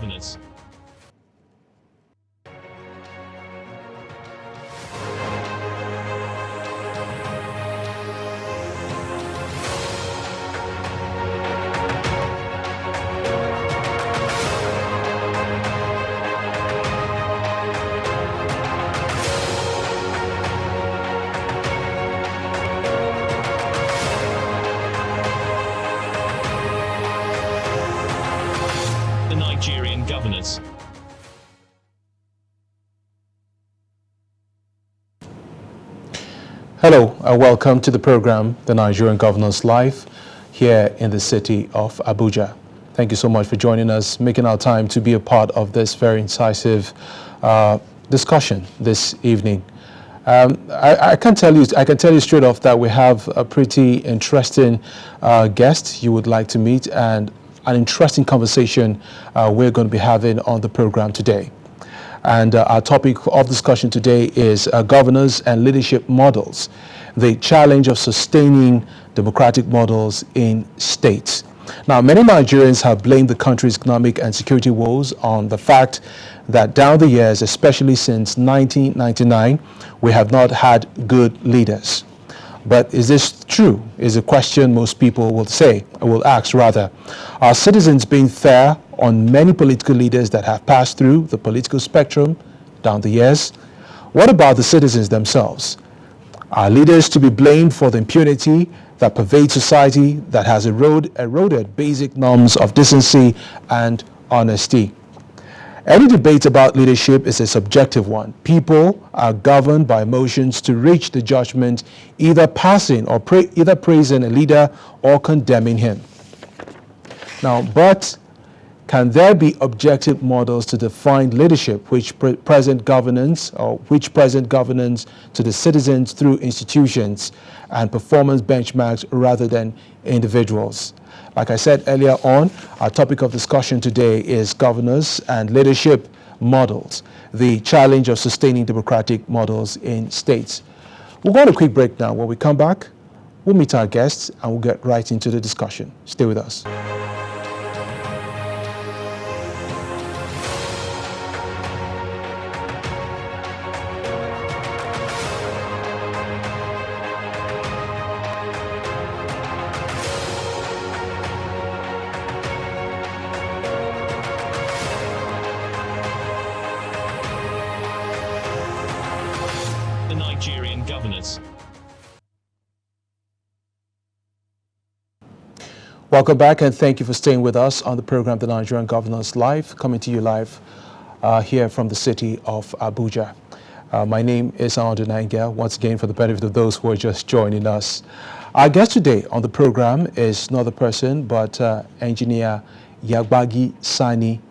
governance. The Nigerian governance. Hello and welcome to the program, The Nigerian Governance Live, here in the city of Abuja. Thank you so much for joining us, making our time to be a part of this very incisive discussion this evening. I can tell you straight off that we have a pretty interesting guest you would like to meet, and an interesting conversation we're going to be having on the program today. And our topic of discussion today is governance and leadership models, the challenge of sustaining democratic models in states. Now, many Nigerians have blamed the country's economic and security woes on the fact that down the years, especially since 1999, we have not had good leaders. But is this true? Is a question most people will ask rather. Are citizens being fair on many political leaders that have passed through the political spectrum down the years? What about the citizens themselves? Are leaders to be blamed for the impunity that pervades society, that has eroded basic norms of decency and honesty? Any debate about leadership is a subjective one. People are governed by emotions to reach the judgment, either praising a leader or condemning him. Now, but can there be objective models to define leadership which present governance to the citizens through institutions and performance benchmarks rather than individuals? Like I said earlier on, our topic of discussion today is governance and leadership models, the challenge of sustaining democratic models in states. We'll go on a quick break now. When we come back, we'll meet our guests and we'll get right into the discussion. Stay with us. The Nigerian governance. Welcome back, and thank you for staying with us on the program, The Nigerian Governance Live, coming to you live here from the city of Abuja. My name is Andu Nangel, once again for the benefit of those who are just joining us. Our guest today on the program is not a person, but Engineer Yagbagi Sani.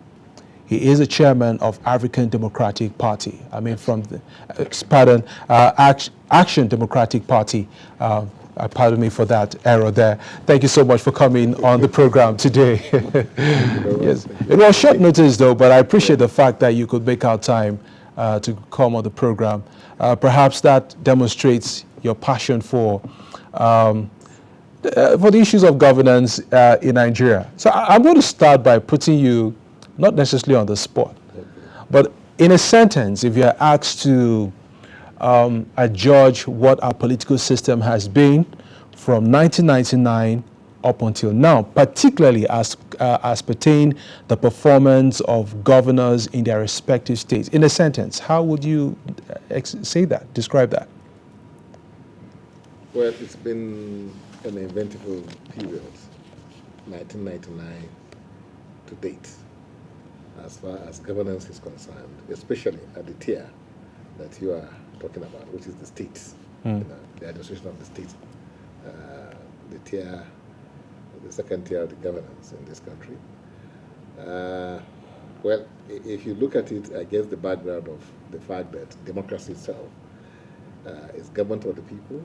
He is a chairman of African Democratic Party. Action Democratic Party. Pardon me for that error there. Thank you so much for coming on the program today. Yes, it was short notice though, but I appreciate the fact that you could make out time to come on the program. Perhaps that demonstrates your passion for the issues of governance in Nigeria. So I'm going to start by putting you not necessarily on the spot, but in a sentence, if you're asked to adjudge what our political system has been from 1999 up until now, particularly as pertain the performance of governors in their respective states. In a sentence, how would you describe that? Well, it's been an eventful period, 1999 to date, as far as governance is concerned, especially at the tier that you are talking about, which is the states, the administration of the states, the second tier of the governance in this country. Well, if you look at it against the background of the fact that democracy itself is government of the people,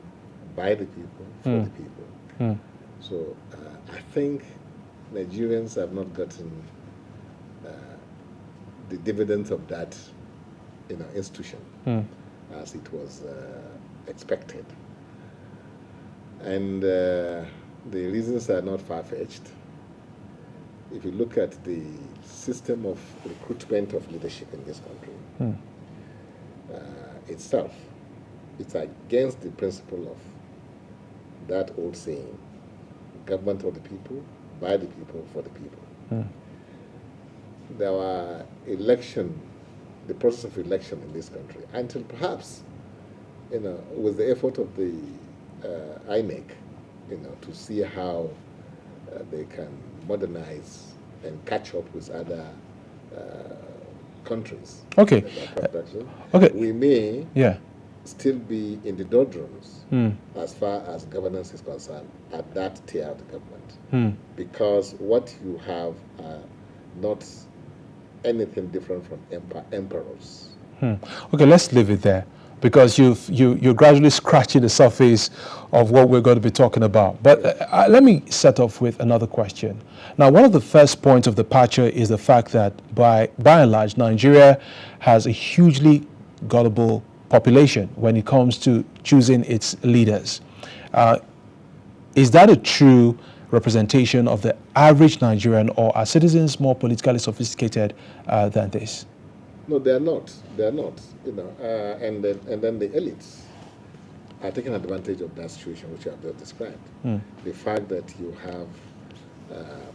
by the people, for the people. So I think Nigerians have not gotten the dividends of that institution as it was expected. And the reasons are not far-fetched. If you look at the system of recruitment of leadership in this country itself, it's against the principle of that old saying, government of the people, by the people, for the people. There were the process of election in this country, until perhaps, with the effort of the INEC, to see how they can modernize and catch up with other countries. Okay. Okay. We may Yeah. still be in the doldrums as far as governance is concerned at that tier of the government, because what you have are not anything different from emperors. Okay, let's leave it there, because you're gradually scratching the surface of what we're going to be talking about. But let me set off with another question. Now, one of the first points of departure is the fact that by and large, Nigeria has a hugely gullible population when it comes to choosing its leaders. Is that a true representation of the average Nigerian, or are citizens more politically sophisticated than this? No, they are not. They are not. And then the elites are taking advantage of that situation which I have just described. The fact that you have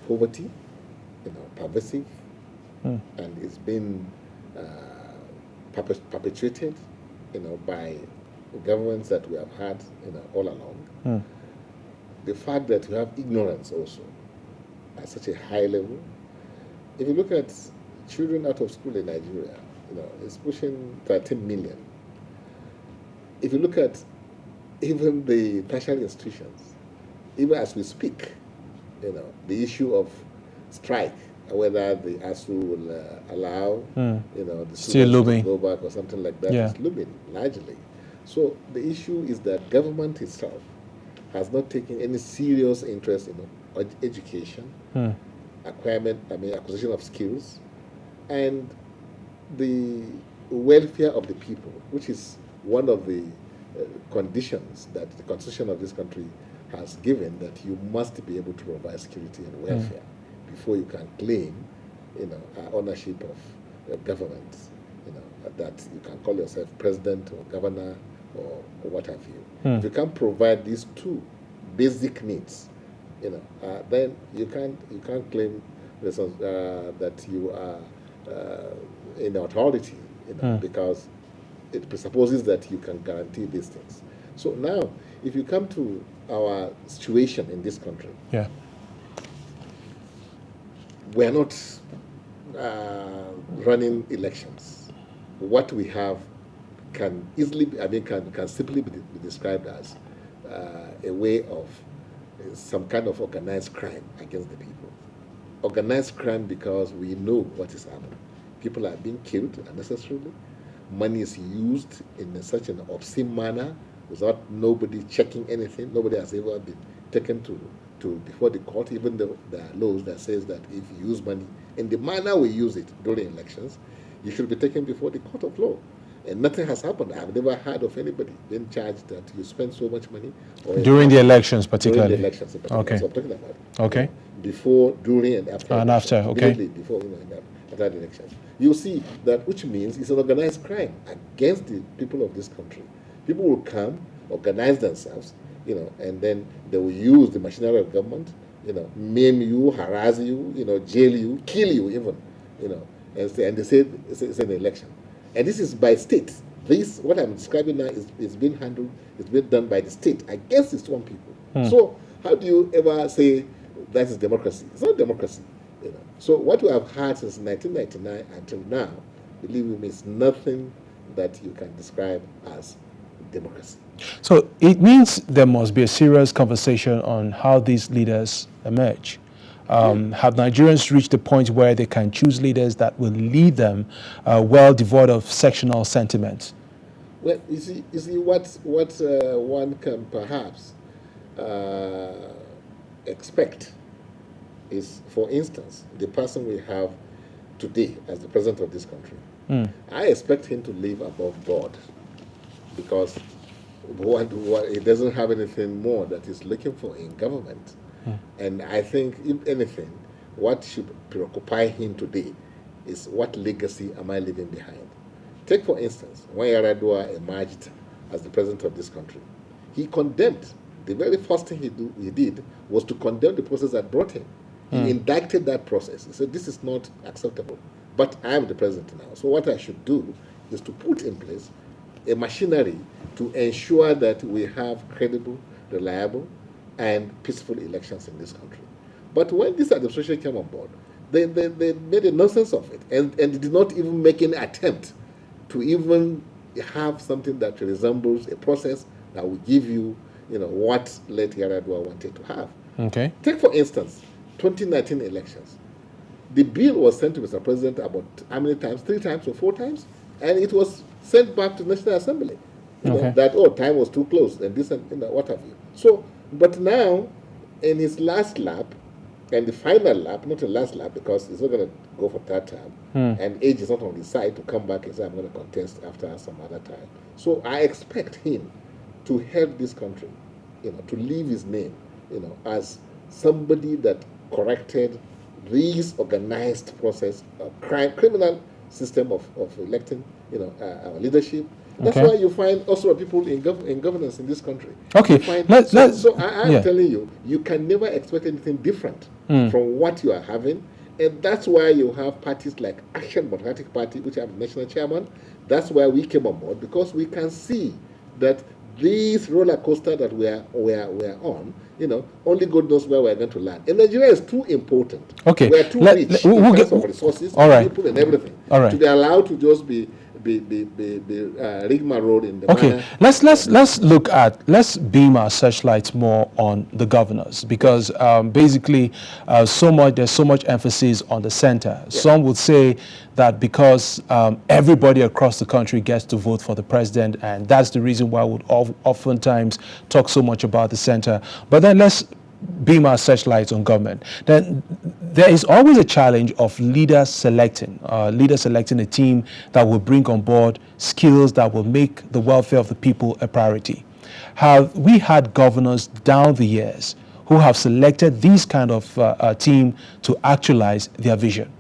poverty, pervasive, and it's been perpetuated, by governments that we have had, all along. The fact that you have ignorance also at such a high level. If you look at children out of school in Nigeria, it's pushing 13 million. If you look at even the tertiary institutions, even as we speak, the issue of strike, whether the ASU will allow, the students to go back or something like that, is looming largely. So the issue is that government itself has not taken any serious interest in education, acquisition of skills, and the welfare of the people, which is one of the conditions that the constitution of this country has given, that you must be able to provide security and welfare before you can claim, ownership of government, that you can call yourself president or governor or what have you. If you can't provide these two basic needs, then you can't claim that you are in authority, because it presupposes that you can guarantee these things. So now, if you come to our situation in this country, we are not running elections. What we have can easily, can simply be described as a way of some kind of organized crime against the people. Organized crime because we know what is happening. People are being killed unnecessarily. Money is used in such an obscene manner without nobody checking anything. Nobody has ever been taken to before the court, even though there are laws that says that if you use money in the manner we use it during elections, you should be taken before the court of law. And nothing has happened. I've never heard of anybody being charged that you spend so much money. During the elections, particularly. During the elections, in particular. Okay. That's what I'm talking about. Okay. Before, during, and after. And after, okay. Before, and after the elections. You see that, which means it's an organized crime against the people of this country. People will come, organize themselves, and then they will use the machinery of government, maim you, harass you, jail you, kill you even, and they say it's an election. And this is by state. This, what I'm describing now, is being handled, it's being done by the state against its own people. So how do you ever say that is democracy? It's not democracy. So what we have had since 1999 until now, believe me, is nothing that you can describe as democracy. So it means there must be a serious conversation on how these leaders emerge. Have Nigerians reached the point where they can choose leaders that will lead them well devoid of sectional sentiment? Well, you see what one can perhaps expect is, for instance, the person we have today as the president of this country. I expect him to live above board, because he doesn't have anything more that he's looking for in government. And I think, if anything, what should preoccupy him today is what legacy am I leaving behind? Take, for instance, when Yaradua emerged as the president of this country, he condemned, the very first thing he did was to condemn the process that brought him. He indicted that process. He said, this is not acceptable, but I am the president now. So what I should do is to put in place a machinery to ensure that we have credible, reliable, and peaceful elections in this country. But when this administration came on board, they made a nonsense of it and did not even make any attempt to even have something that resembles a process that will give you, what late Yaradua wanted to have. Okay. Take, for instance, 2019 elections. The bill was sent to Mr. President about how many times? 3 times or 4 times? And it was sent back to the National Assembly. That, time was too close and this and what have you. So, but now, in his last lap, and the final lap, not the last lap, because he's not going to go for 3rd term, and age is not on his side to come back and say, I'm going to contest after some other time. So I expect him to help this country, to leave his name, as somebody that corrected this organized process of criminal system of electing, our leadership. That's why you find also people in governance in this country. Okay, so I am telling you, you can never expect anything different from what you are having. And that's why you have parties like Action Democratic Party, which I'm the national chairman. That's why we came on board, because we can see that this roller coaster that we are on, only God knows where we're going to land. And Nigeria is too important. Okay. We are too rich in terms of resources, people, and everything. All right. To be allowed to just be rigmarole in the Okay, manner. let's beam our searchlights more on the governors, because basically there's so much emphasis on the center. Yeah. Some would say that because everybody across the country gets to vote for the president, and that's the reason why we would oftentimes talk so much about the center. But then let's beam our searchlights on government. Then there is always a challenge of leaders selecting a team that will bring on board skills that will make the welfare of the people a priority. Have we had governors down the years who have selected these kind of team to actualize their vision?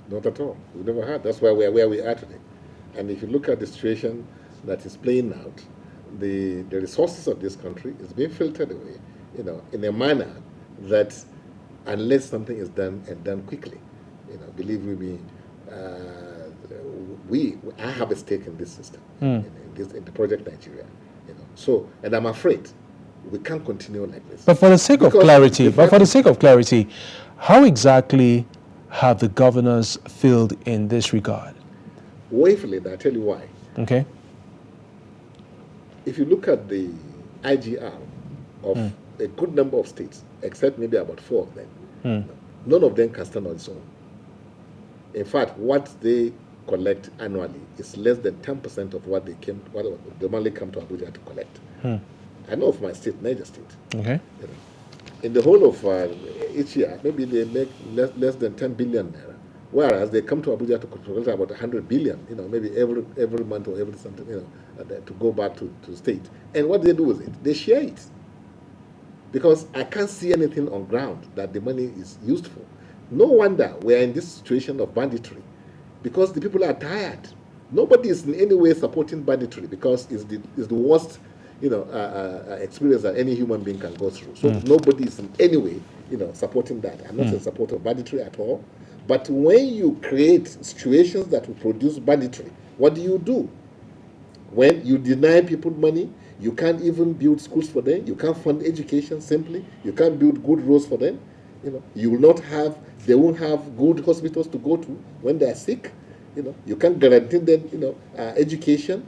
Not at all. We never had. That's why we are where we are today. And if you look at the situation that is playing out, the resources of this country is being filtered away, in a manner that, unless something is done and done quickly, believe me, I have a stake in this system, in the project Nigeria, So, and I'm afraid we can't continue like this. But for the sake of clarity, how exactly have the governors failed in this regard? Woefully, and I'll tell you why. Okay. If you look at the IGR of a good number of states, except maybe about 4 of them, none of them can stand on its own. In fact, what they collect annually is less than 10% of what they normally come to Abuja to collect. I know of my state, Niger State. Okay. In the whole of each year, maybe they make less than 10 billion naira, whereas they come to Abuja to collect about 100 billion, maybe every month or every something, to go back to state. And what do they do with it? They share it. Because I can't see anything on ground that the money is used for. No wonder we are in this situation of banditry, because the people are tired. Nobody is in any way supporting banditry, because it's the worst, experience that any human being can go through. So nobody is in any way, supporting that. I'm not in support of banditry at all. But when you create situations that will produce banditry, what do? When you deny people money, you can't even build schools for them. You can't fund education simply. You can't build good roads for them. They won't have good hospitals to go to when they're sick. You can't guarantee them, education.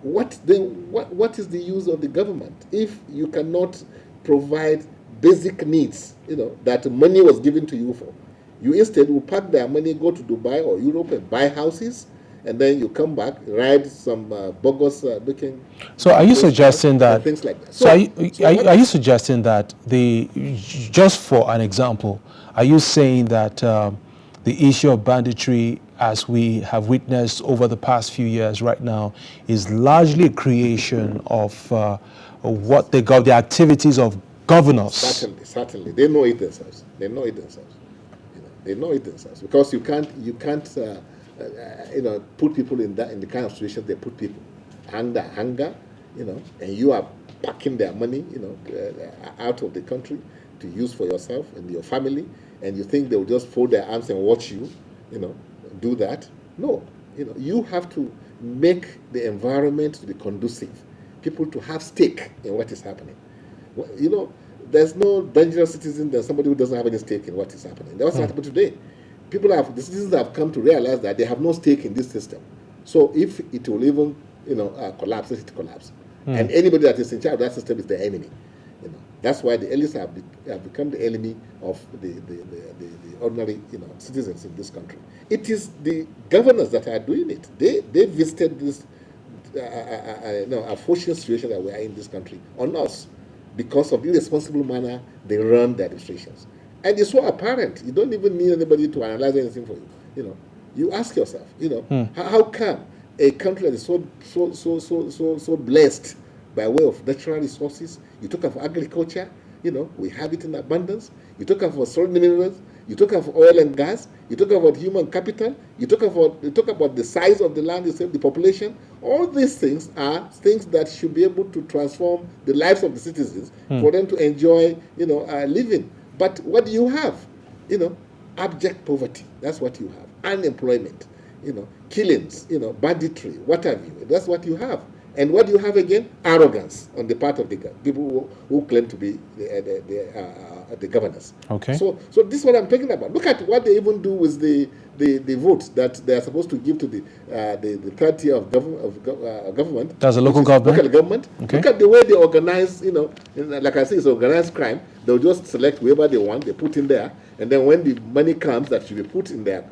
What is the use of the government if you cannot provide basic needs, that money was given to you for? You instead will pack their money, go to Dubai or Europe and buy houses, and then you come back, ride some bogus looking. So are you suggesting that things like that? So are you suggesting that just for an example, are you saying that the issue of banditry, as we have witnessed over the past few years right now, is largely a creation of what they call the activities of governors? Certainly. They know it themselves. They know it themselves because you can't put people in the kind of situation they put people under hunger, and you are packing their money, out of the country to use for yourself and your family, and you think they will just fold their arms and watch you, do that. No, you have to make the environment to be conducive, people to have stake in what is happening. Well, there's no dangerous citizen than somebody who doesn't have any stake in what is happening. That's what happened today. The citizens have come to realize that they have no stake in this system. So if it will even, collapse, let it collapse. And anybody that is in charge of that system is the enemy. That's why the elites have become the enemy of the ordinary, citizens in this country. It is the governors that are doing it. They visited this unfortunate situation that we are in this country on us because of the irresponsible manner they run their administrations. And it's so apparent. You don't even need anybody to analyze anything for you. You ask yourself, how come a country that is so blessed by way of natural resources? You talk of agriculture, we have it in abundance. You talk of soil minerals. You talk of oil and gas. You talk about human capital. You talk about the size of the land itself, the population. All these things are things that should be able to transform the lives of the citizens for them to enjoy, living. But what do you have? Abject poverty. That's what you have. Unemployment. Killings. Banditry. What have you? That's what you have. And what do you have again? Arrogance on the part of the people who claim to be the governors. Okay. So this is what I'm talking about. Look at what they even do with the vote that they are supposed to give to the third tier of government. That's a local government. Local government. Okay. Look at the way they organize. Like I say, it's organized crime. They'll just select whoever they want. They put in there, and then when the money comes that should be put in their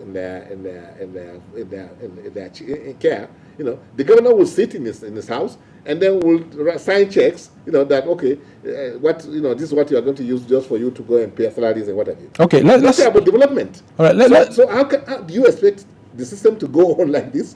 care, the governor will sit in his house and then will sign checks, that okay, this is what you are going to use just for you to go and pay salaries and whatever. Okay, let's say about development. All right, so how do you expect the system to go on like this?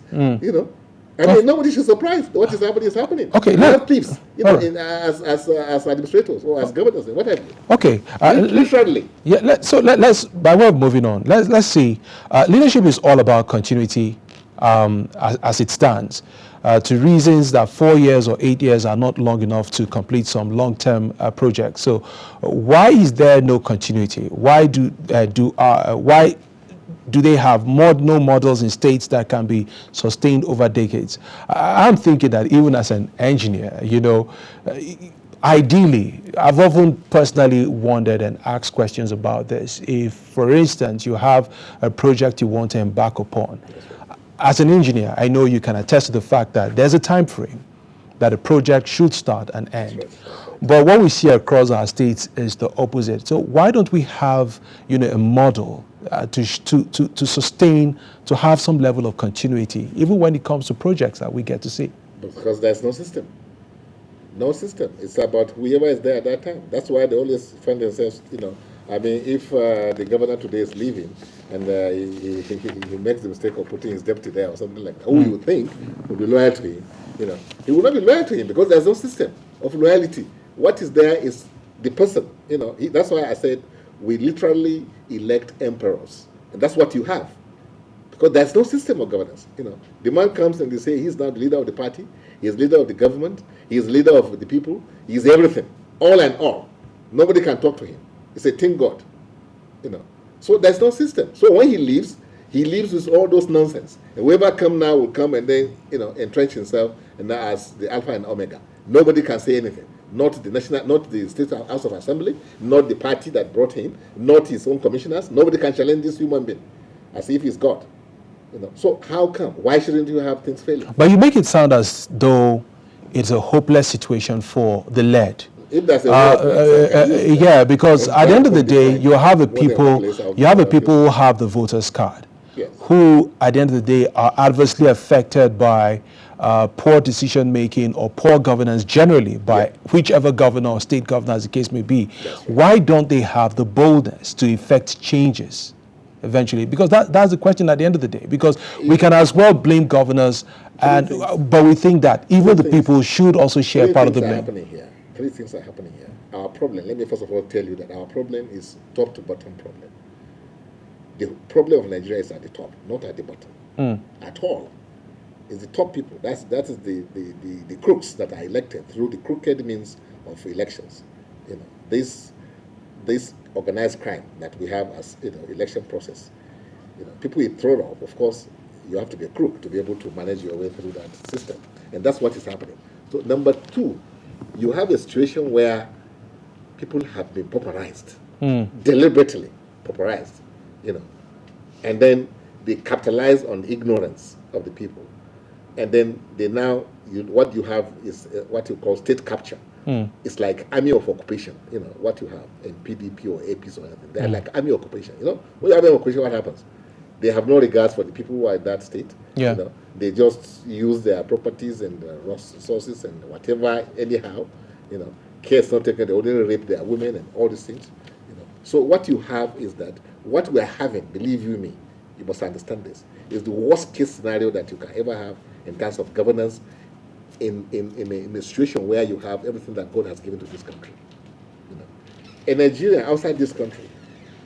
I mean, nobody should be surprised. What is happening is happening. Okay, you have thieves, as administrators or as governors and whatever. Okay, literally. Yeah. Let's by way of moving on. Let's see. Leadership is all about continuity, as it stands. To reasons that 4 years or 8 years are not long enough to complete some long-term projects. So, why is there no continuity? Why do they have no models in states that can be sustained over decades? I'm thinking that even as an engineer, ideally, I've often personally wondered and asked questions about this. If, for instance, you have a project you want to embark upon, as an engineer, I know you can attest to the fact that there's a time frame that a project should start and end. But what we see across our states is the opposite. So why don't we have, a model to sustain, to have some level of continuity, even when it comes to projects that we get to see? Because there's no system. No system. It's about whoever is there at that time. That's why they always find themselves, I mean, if the governor today is leaving and he makes the mistake of putting his deputy there or something like that, who you would think would be loyal to him, he will not be loyal to him because there's no system of loyalty. What is there is the person, that's why I said we literally elect emperors. And that's what you have. Because there's no system of governance. The man comes and they say he's now the leader of the party, he's leader of the government, he's leader of the people, he's everything, all and all. Nobody can talk to him. It's a tin god. So there's no system. So when he leaves with all those nonsense. And whoever come now will come and then, entrench himself and now as the Alpha and Omega. Nobody can say anything. Not the State House of Assembly, not the party that brought him, not his own commissioners. Nobody can challenge this human being as if he's God. So how come? Why shouldn't you have things failing? But you make it sound as though it's a hopeless situation for the led. If that's a yeah, because at the end of the day, you have a people who have the voters card, yes, who at the end of the day are adversely affected by poor decision making or poor governance generally by whichever governor or state governor as the case may be. Right. Why don't they have the boldness to effect changes eventually? Because that's the question at the end of the day. Because we can as well blame governors, but we think that even the people should also share part of the blame. Three things are happening here. Our problem, let me first of all tell you that our problem is top to bottom problem. The problem of Nigeria is at the top, not at the bottom, at all. It's the top people. That is the crooks that are elected through the crooked means of elections. This organized crime that we have as election process. People you throw off. Of course, you have to be a crook to be able to manage your way through that system, and that's what is happening. So number two, you have a situation where people have been pauperized, deliberately pauperized, and then they capitalize on the ignorance of the people, and then they now what you have is what you call state capture. It's like army of occupation, what you have in PDP or APs or anything. They're like army occupation. When you have army occupation, what happens? They have no regards for the people who are in that state. Yeah. They just use their properties and resources and whatever anyhow. Care is not taken. They only rape their women and all these things. So what you have is that what we are having, believe you me, you must understand this, is the worst case scenario that you can ever have in terms of governance in a situation where you have everything that God has given to this country. A Nigerian outside this country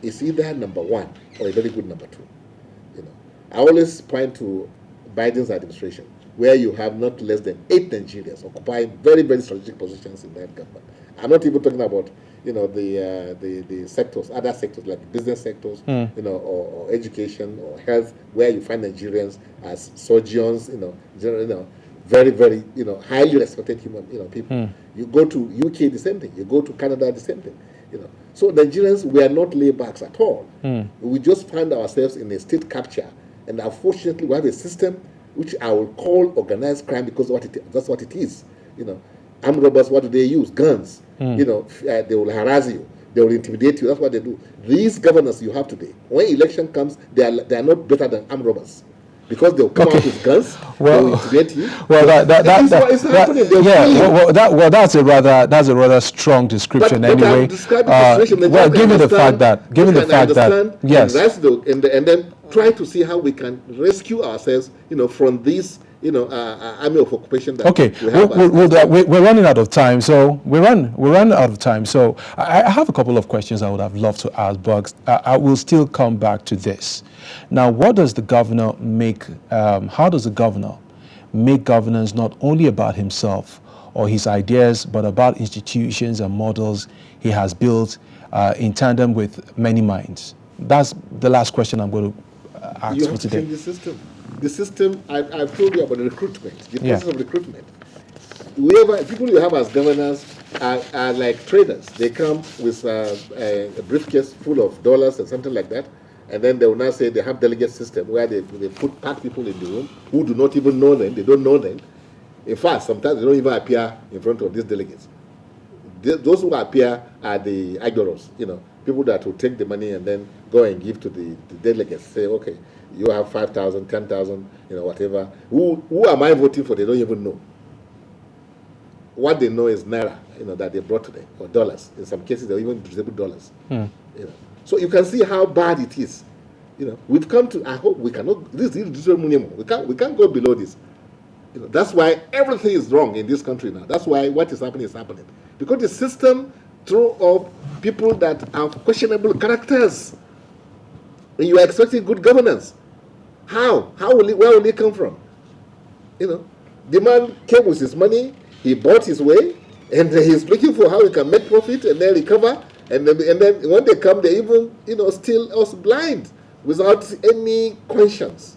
is either number one or a very good number two. I always point to Biden's administration, where you have not less than 8 Nigerians occupying very, very strategic positions in that government. I'm not even talking about the sectors, other sectors like business sectors, or education or health, where you find Nigerians as surgeons, very, very, highly respected human, people. You go to UK, the same thing. You go to Canada, the same thing. So Nigerians, we are not laybacks at all. We just find ourselves in a state capture, and unfortunately, we have a system which I will call organized crime because that's what it is. Armed robbers, what do they use? Guns. They will harass you. They will intimidate you. That's what they do. These governors you have today, when election comes, they are not better than armed robbers. Because they'll come out with guns, they'll intimidate you. Well, that's a rather strong description but anyway. I'm describing the situation. Well, given the fact that, yes, and then try to see how we can rescue ourselves, from this, army of occupation. That we're running out of time, so we're running out of time. So I have a couple of questions I would have loved to ask, but I will still come back to this. Now, what does the governor make? How does the governor make governance not only about himself or his ideas, but about institutions and models he has built in tandem with many minds? That's the last question I'm going to ask for today. You have to change the system. The system, I've told you about the recruitment, the process of recruitment. People you have as governors are like traders. They come with a briefcase full of dollars and something like that, and then they will now say they have delegate system where they pack people in the room who do not even know them. They don't know them. In fact, sometimes they don't even appear in front of these delegates. Those who appear are the ignorants, people that will take the money and then go and give to the delegates. Say, okay, you have 5,000, 10,000, whatever. Who am I voting for? They don't even know. What they know is naira, that they brought to them, or dollars. In some cases, they even disable dollars. So you can see how bad it is. We've come to. I hope we cannot. This is digital minimum. We can't go below this. That's why everything is wrong in this country now. That's why what is happening, because the system throw up people that have questionable characters. And you are expecting good governance. How? Where will it come from? The man came with his money. He bought his way, and he's looking for how he can make profit and then recover. And then when they come, they even, still us blind without any conscience.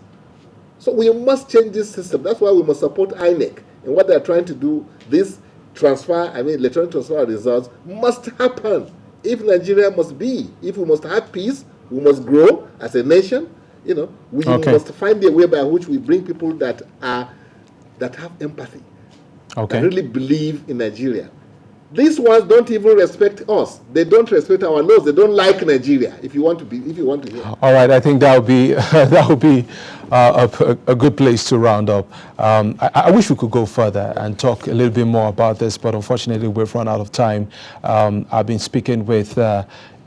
So we must change this system. That's why we must support INEC and what they're trying to do. This electronic transfer of results must happen. If Nigeria if we must have peace, we must grow as a nation. We must find a way by which we bring people that have empathy, that really believe in Nigeria. These ones don't even respect us. They don't respect our laws. They don't like Nigeria. If you want to hear. All right, I think that would be a good place to round up. I wish we could go further and talk a little bit more about this, but unfortunately we've run out of time. I've been speaking with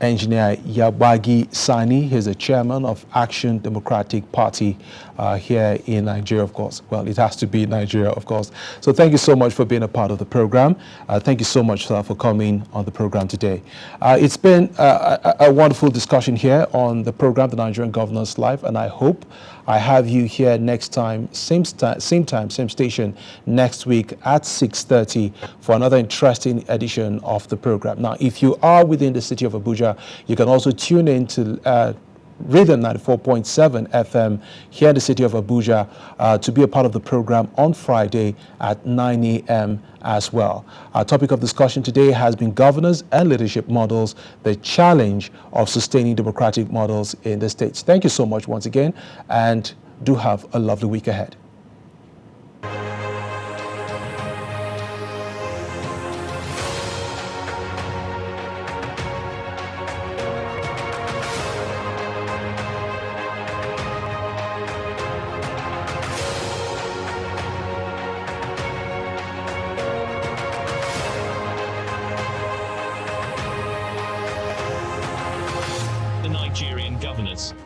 Engineer Yabagi Sani. He's the chairman of Action Democratic Party here in Nigeria, of course. Well, it has to be Nigeria, of course. So thank you so much for being a part of the program. Thank you so much, sir, for coming on the program today. It's been a wonderful discussion here on the program, The Nigerian Governor's Life, and I hope I have you here next time, same time, same station, next week at 6:30 for another interesting edition of the program. Now, if you are within the city of Abuja, you can also tune in to Rhythm 94.7 FM here in the city of Abuja to be a part of the program on Friday at 9 a.m. as well. Our topic of discussion today has been governance and leadership models, the challenge of sustaining democratic models in the states. Thank you so much once again, and do have a lovely week ahead. The Nigerian governors.